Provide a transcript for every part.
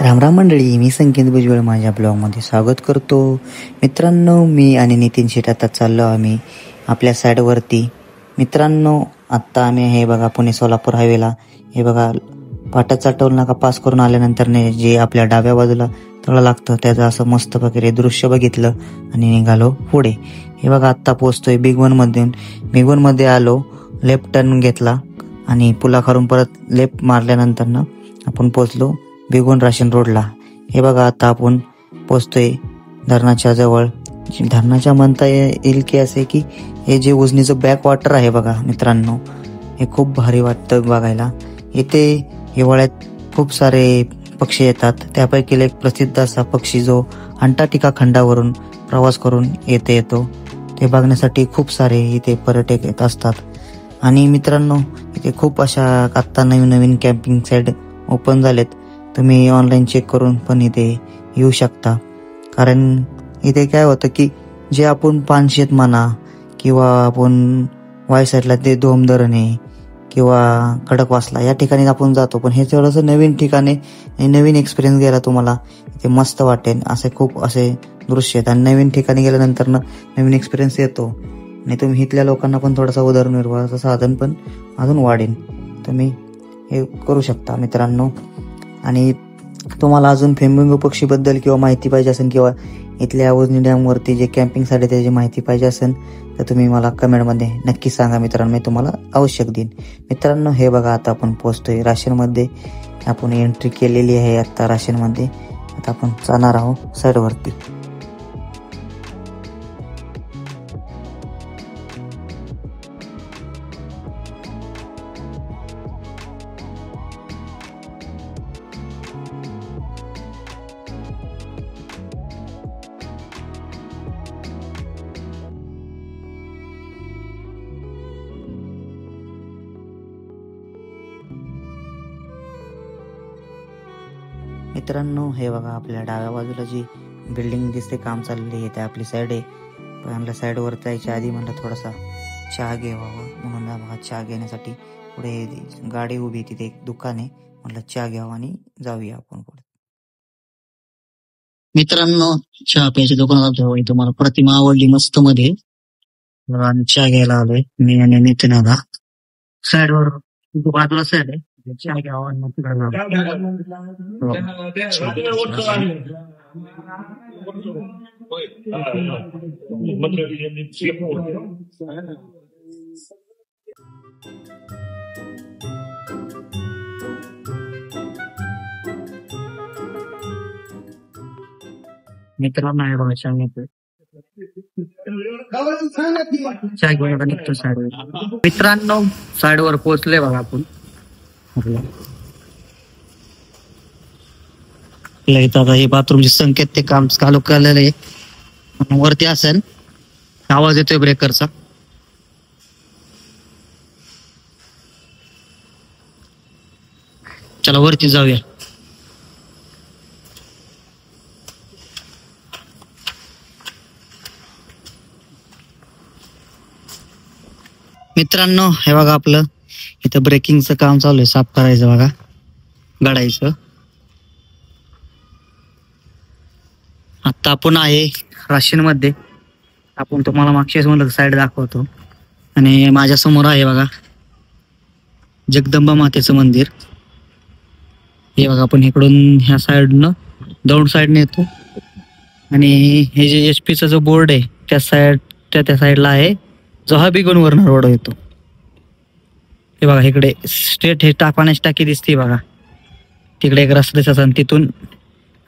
रामराम मंडळी, मी संकेत भुजबळ माझ्या ब्लॉगमध्ये स्वागत करतो. मित्रांनो, मी आणि नितीन शेट आता चाललो आम्ही आपल्या साईडवरती. मित्रांनो, आत्ता आम्ही हे बघा पुणे सोलापूर हायवेला हे बघा पाटाचा टोल नाका पास करून आल्यानंतर जे आपल्या डाव्या बाजूला तळ लागतं त्याचं असं मस्त वगैरे दृश्य बघितलं आणि निघालो पुढे. हे बघा आत्ता पोचतोय बिग वनमध्ये आलो, लेफ्ट टर्न घेतला आणि पुलाखालून परत लेफ्ट मारल्यानंतर आपण पोचलो बिगवन राशन रोडला. हे बघा आता आपण पोचतोय धरणाच्या जवळ. धरणाच्या म्हणता येईल की असे की हे जे उजनीचं बॅक वॉटर आहे बघा मित्रांनो, हे खूप भारी वाटतं बघायला. इथे हिवाळ्यात खूप सारे पक्षी येतात, त्यापैकी एक प्रसिद्ध असा पक्षी जो अंटार्क्टिका खंडावरून प्रवास करून येतो ते बघण्यासाठी खूप सारे इथे पर्यटक येत असतात. आणि मित्रांनो, इथे खूप अशा आत्ता नवीन कॅम्पिंग साईट ओपन झालेत. तुम्ही ऑनलाईन चेक करून पण इथे येऊ शकता. कारण इथे काय होतं की जे आपण पानशेत म्हणा किंवा आपण वाय साईडला ते धोमधरण किंवा खडकवासला या ठिकाणी आपण जातो, पण हे थोडंसं नवीन ठिकाणी नवीन एक्सपिरियन्स घ्यायला तुम्हाला इथे मस्त वाटेल. असे खूप असे दृश्य आहेत आणि नवीन ठिकाणी गेल्यानंतर नवीन एक्सपिरियन्स येतो आणि तुम्ही इथल्या लोकांना पण थोडासा उदरनिर्वाहाचं साधन पण अजून वाढेल. तुम्ही हे करू शकता मित्रांनो. आणि तुम्हाला अजून फ्लेमिंगो पक्षीबद्दल किंवा माहिती पाहिजे असेल किंवा इथल्या उजनी डॅमवरती जे कॅम्पिंगसाठी त्याची माहिती पाहिजे असेल तर तुम्ही मला कमेंटमध्ये नक्की सांगा मित्रांनो, मी तुम्हाला आवश्यक देईन. मित्रांनो, हे बघा आता आपण पोहोचतोय राशीनमध्ये. आपण एंट्री केलेली आहे आता राशीनमध्ये. आता आपण जाणार आहोत साईडवरती. मित्रांनो, हे बघा आपल्या डाव्या बाजूला जी बिल्डिंग दिसते काम चाललेली आहे ते आपली साईड आहे. पण आपल्या साईडवर जायच्या आधी म्हणलं थोडासा चहा घ्यावा म्हणून बघा चहा घेण्यासाठी पुढे गाडी उभी, तिथे एक दुकान आहे. म्हटलं चहा घ्यावा आणि जाऊया आपण पुढे. मित्रांनो, चहा प्यायची दुकानात तुम्हाला प्रतिमा आवडली मस्त मध्ये आणि चहा घ्यायला आलोय मी आणि नितीन. आता साईडवर बाजूला साईड आहे, चहा घ्यावा आणि मग तिकडे मित्रांनो आहे बघा चहा घेतोय. चहा घेऊन निघतो साईडवर. मित्रांनो, साईडवर पोहोचले बघा आपण. इथं आता हे बाथरूमचे संकेत ते काम चालू केलेलं आहे. वरती असेल आवाज येतोय ब्रेकरचा. चला वरती जाऊया. मित्रांनो, हे बघा आपलं इथं ब्रेकिंगचं काम चालू आहे, साफ करायचं बघा, गाडायचं. आता आपण आहे राशीनमध्ये. आपण तुम्हाला मागच्याच म्हणलं साईड दाखवतो. आणि माझ्या समोर आहे बघा जगदंबा मातेचं मंदिर. हे बघा आपण इकडून ह्या साईडनं दौंड साईडने येतो आणि हे जे HP चा जो बोर्ड आहे त्या साईडला आहे जो हा बिगवनवरनं रोड येतो. हे बघा इकडे स्ट्रेट हे पाण्याची टाकी दिसते बघा, तिकडे एक रस्ता दिसत आणि तिथून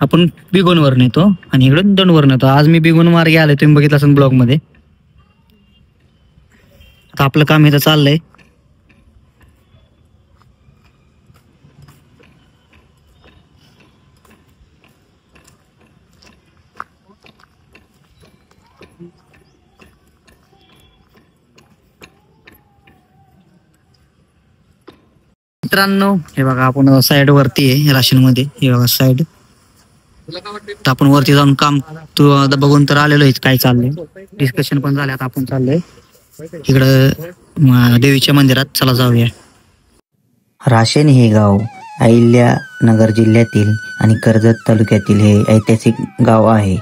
आपण बिगवनवरनं येतो आणि इकडून दौंडवरनं येतो. आज मी बिगवन मार्गे आलोय, तुम्ही बघितलं असेल ब्लॉग मध्ये. आता आपलं काम इथं चाललंय. मित्रांनो, हे बघा आपण साईड वरती आहे राशीनमध्ये. हे बघा साईड. तर आपण वरती जाऊन काम बघून तर आलेलो आहे काय चाललंय, डिस्कशन पण झालं. आता आपण चाललोय इकडं देवीच्या मंदिरात. चला जाऊया. राशन हे गाव अहिल्यानगर जिल्ह्यातील आणि कर्जत तालुक्यातील हे ऐतिहासिक गाव आहे.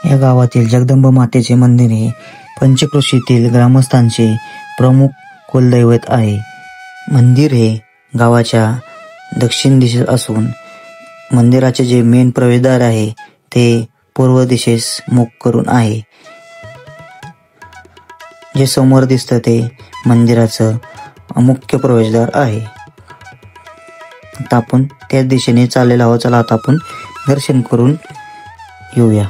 या गावातील जगदंबा मातेचे मंदिर हे पंचक्रोशीतील ग्रामस्थांचे प्रमुख कुलदैवत आहे. मंदिर हे गावाच्या दक्षिण दिशेस असून मंदिराचे जे मेन प्रवेशद्वार आहे ते पूर्व दिशेस मुख करून आहे. जे समोर दिसतं ते मंदिराचं मुख्य प्रवेशद्वार आहे. आता आपण त्याच दिशेने चाललेलो आहोत. चला आता आपण दर्शन करून येऊया.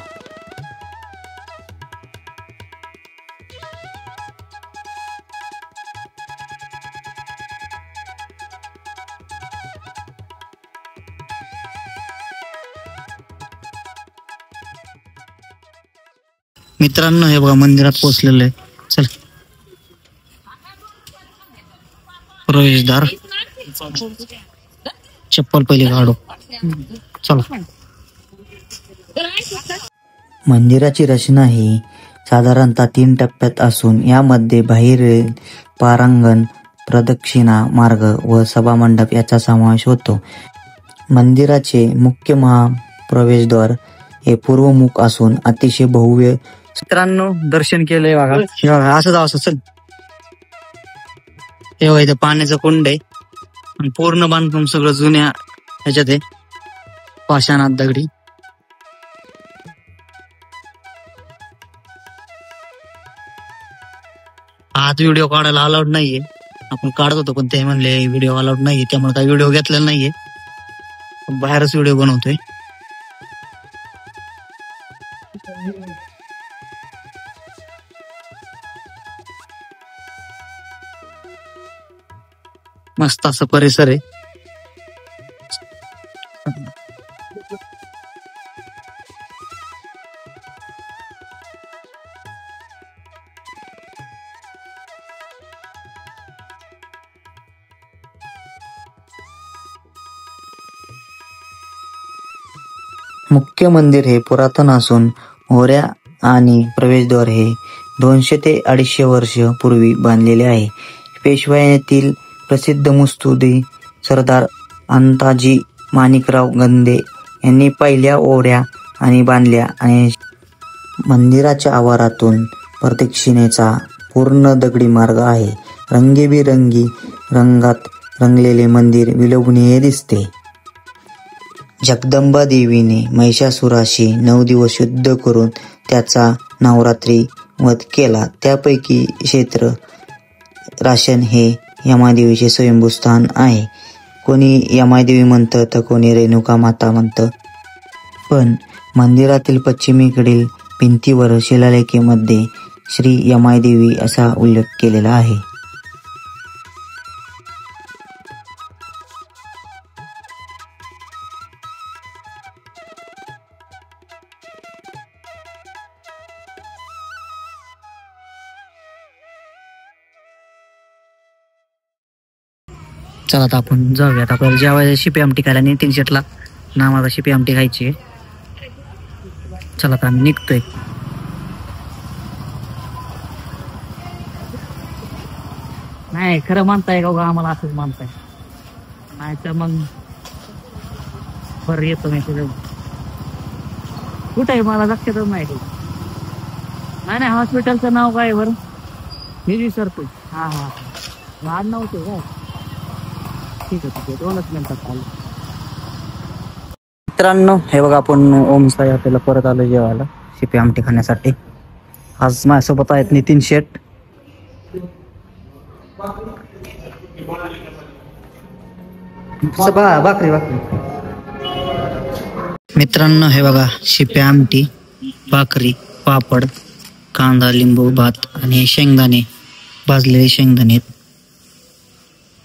मित्रांनो हे बघा मंदिरात पोहोचलेलं आहे. चल प्रवेशद्वार, चप्पल पहिले काढू. चला. मंदिराची रचना ही साधारणतः 3 टप्प्यात असून यामध्ये बाहेरील पारांगण, प्रदक्षिणा मार्ग व सभामंडप याचा समावेश होतो. मंदिराचे मुख्य महाप्रवेशद्वार हे पूर्वमुख असून अतिशय भव्य. मित्रांनो दर्शन केलंय बघा. असं जाऊ असं. चल हे बघा इथं पाण्याचं कुंड आहे आणि पूर्ण बांधकाम सगळं जुन्या ह्याच्यात आहे, पाषाणात दगडी. आत व्हिडिओ काढायला अलाउड नाहीये. आपण काढत होतो पण ते म्हणले व्हिडिओ अलाउड नाहीये, त्यामुळे काही व्हिडिओ घेतलेला नाहीये. बाहेरच व्हिडिओ बनवतोय. मस्त असं परिसर आहे. मुख्य मंदिर हे पुरातन असून ओऱ्या आणि प्रवेशद्वार हे 200 ते 250 वर्ष पूर्वी बांधलेले आहे. पेशवाईतील प्रसिद्ध मुत्सद्दी सरदार अंताजी माणिकराव गंदे यांनी पहिल्या ओढ्या आणि बांधल्या आणि मंदिराच्या आवारातून प्रदक्षिणेचा पूर्ण दगडी मार्ग आहे. रंगीबेरंगी रंगात रंगलेले मंदिर विलोभनीय दिसते. जगदंबा देवीने महिषासुराशी 9 दिवस युद्ध करून त्याचा नवरात्री वध केला. त्यापैकी क्षेत्र राशन हे यमादेवीचे स्वयंभू स्थान आहे. कोणी यमादेवी म्हणतं तर कोणी रेणुका माता म्हणतं. पण मंदिरातील पश्चिमेकडील भिंतीवर शिलालेखामध्ये श्री यमादेवी असा उल्लेख केलेला आहे. चला आता आपण जाऊयात. आपल्याला जेवायला शिपी आमटी खायला नाही, 3 शेटला नामाला शिपी आमटी खायची. चला आता आम्ही निघतोय. नाही खरं मानताय का आम्हाला असंच मानताय, नाही तर मग बरं येतो मी तुझं. कुठं आहे मला लक्षातच नाही. नाही हॉस्पिटलचं नाव काय बरं मी विसरतो. हा हा आज नव्हतं काय. ठीक आहे 2च मिनिटात आलो. मित्रांनो हे बघा आपण ओम साई हॉटेलला परत आलो जेवायला शिपी आमटी खाण्यासाठी. आज माझ्यासोबत आहेत नितीन शेठ. भाकरी मित्रांनो हे बघा शिपी आमटी, भाकरी, पापड, कांदा, लिंबू, भात आणि शेंगदाणे, भाजलेले शेंगदाणे.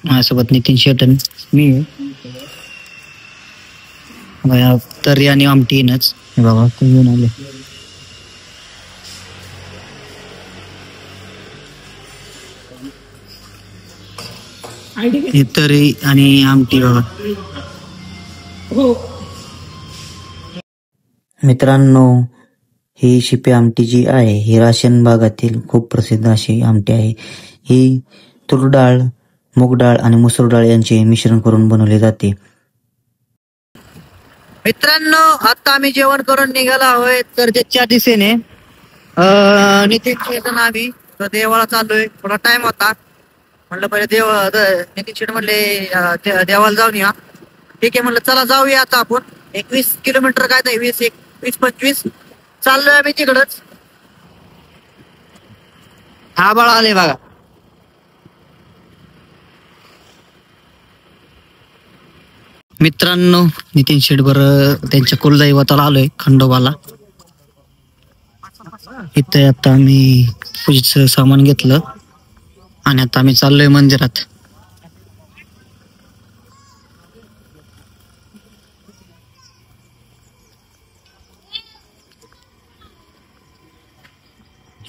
माझ्यासोबत नितीन शेटन मी तरी आणि आमटी येणच. हे बघा ते घेऊन आले. तरी आणि आमटी बघा. मित्रांनो ही शिपी आमटी जी आहे ही राशन भागातील खूप प्रसिद्ध अशी आमटी आहे. ही तूर डाळ, मूग डाळ आणि मसूर डाळ यांचे मिश्रण करून बनवले जाते. मित्रांनो आता आम्ही जेवण करून निघालो आहोत कर्जतच्या दिशेने. नितीन शेट आणि आम्ही देवाला चाललोय. थोडा टाइम होता म्हणलं पहिले नितीन शेट म्हणले देवाला जाऊन या. ठीक आहे म्हणलं चला जाऊया आता आपण. 21 किलोमीटर काय ते 20-25 चाललोय आम्ही तिकडच. आबाळ आले बघा. मित्रांनो नितीन शेटवर त्यांच्या कुलदैवताला आलोय खंडोबाला. इथे आता आम्ही पूजेचं सामान घेतलं आणि आता आम्ही चाललोय मंदिरात.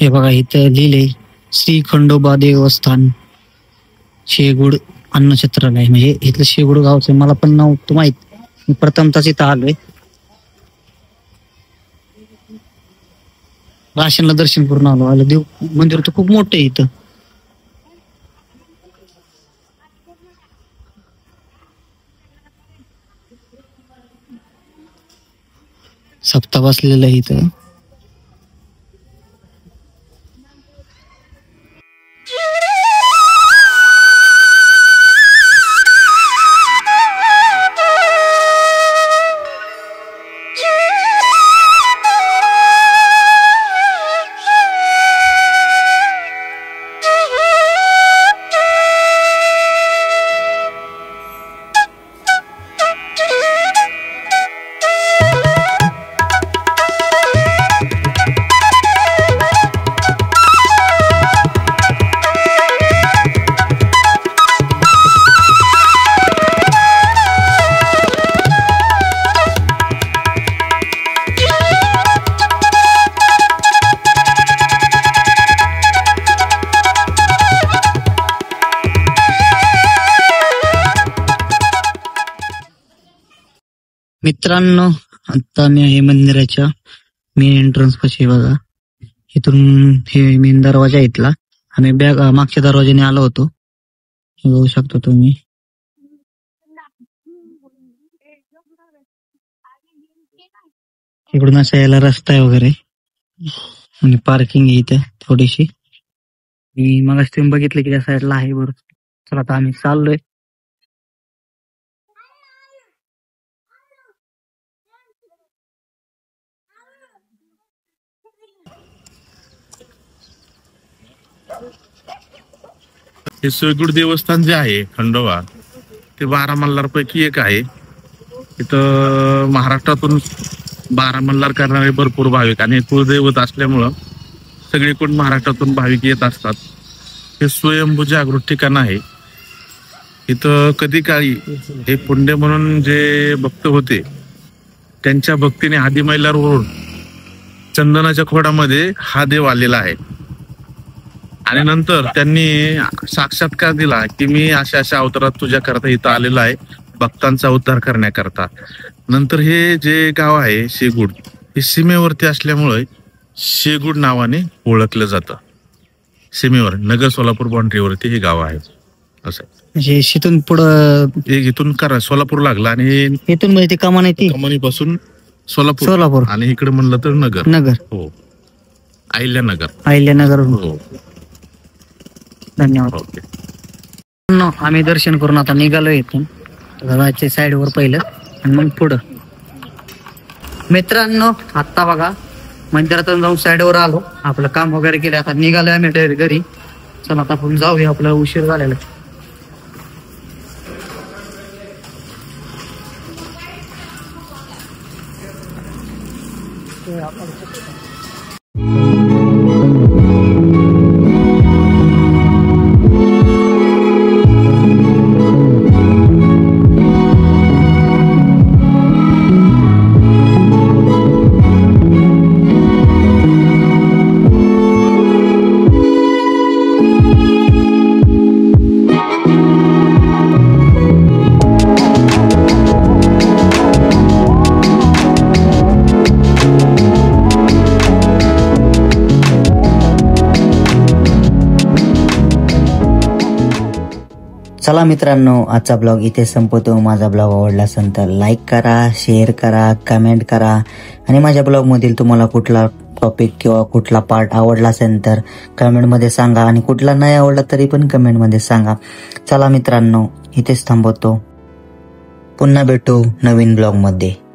हे बघा इथं लिहिले श्री खंडोबा देवस्थान शेगुड अन्नछत्रालय. म्हणजे इथलं शेगुड गावचं मला पण नव्हतं माहित. मी प्रथमताच इथं आलोय. राशीनला दर्शन करून आलो. देव मंदिर तर खूप मोठं आहे इथं. सप्ताह बसलेलं आहे इथं. मित्रांनो आता मी आहे मंदिराच्या मेन एंट्रन्स पाशी. बघा इथून हे मेन दरवाजा इथला. आम्ही मागच्या दरवाजाने आलो होतो. बघू शकतो तुम्ही. इकडून असं यायला रस्ता आहे वगैरे आणि पार्किंग आहे इथे थोडीशी. मग तुम्ही बघितलं की त्या साईडला आहे. बरोबर चला आता आम्ही चाललोय. हे शेगुड देवस्थान जे आहे खंडोबा ते 12 मल्हारपैकी एक आहे. इथं महाराष्ट्रातून 12 मल्हार करणारे भरपूर भाविक आणि कुलदैवत असल्यामुळं सगळीकडून महाराष्ट्रातून भाविक येत असतात. हे स्वयंभू जागृत ठिकाण आहे. इथं कधी काळी हे पुण्य म्हणून जे भक्त होते त्यांच्या भक्तीने आदी मल्हारवरून चंदनाच्या खोडामध्ये हा देव आलेला आहे. आणि नंतर त्यांनी साक्षात्कार दिला की मी अशा अशा अवतारात तुझ्या करता इथं आलेला आहे भक्तांचा उद्धार करण्याकरता. नंतर हे जे गाव आहे शेगुड हे सीमेवरती असल्यामुळे शेगुड नावाने ओळखलं जातं. सीमेवर नगर सोलापूर बाउंड्रीवरती हे गाव आहे. असं म्हणजे इथून पुढं इथून करा सोलापूर लागला आणि इथून म्हणजे कमानीपासून सोलापूर आणि इकडे म्हणलं तर नगर. हो अहिल्यानगर. हो धन्यवाद. ओके आम्ही दर्शन करून आता निघालो इथून. जायचे साईडवर पहिलं आणि मग पुढं. मित्रांनो आत्ता बघा मंदिरातून जाऊन साईडवर आलो. आपलं काम वगैरे केलं. आता निघालोय आम्ही घरी. चला आता आपण जाऊया. आपला उशीर झालेला. चला मित्रांनो, आजचा ब्लॉग इथे संपवतो. माझा ब्लॉग आवडला असेल तर लाईक करा, शेअर करा, कमेंट करा आणि माझ्या ब्लॉगमधील तुम्हाला कुठला टॉपिक किंवा कुठला पार्ट आवडला असेल तर कमेंटमध्ये सांगा आणि कुठला नाही आवडला तरी पण कमेंटमध्ये सांगा. चला मित्रांनो, इथेच थांबवतो. पुन्हा भेटू नवीन ब्लॉगमध्ये.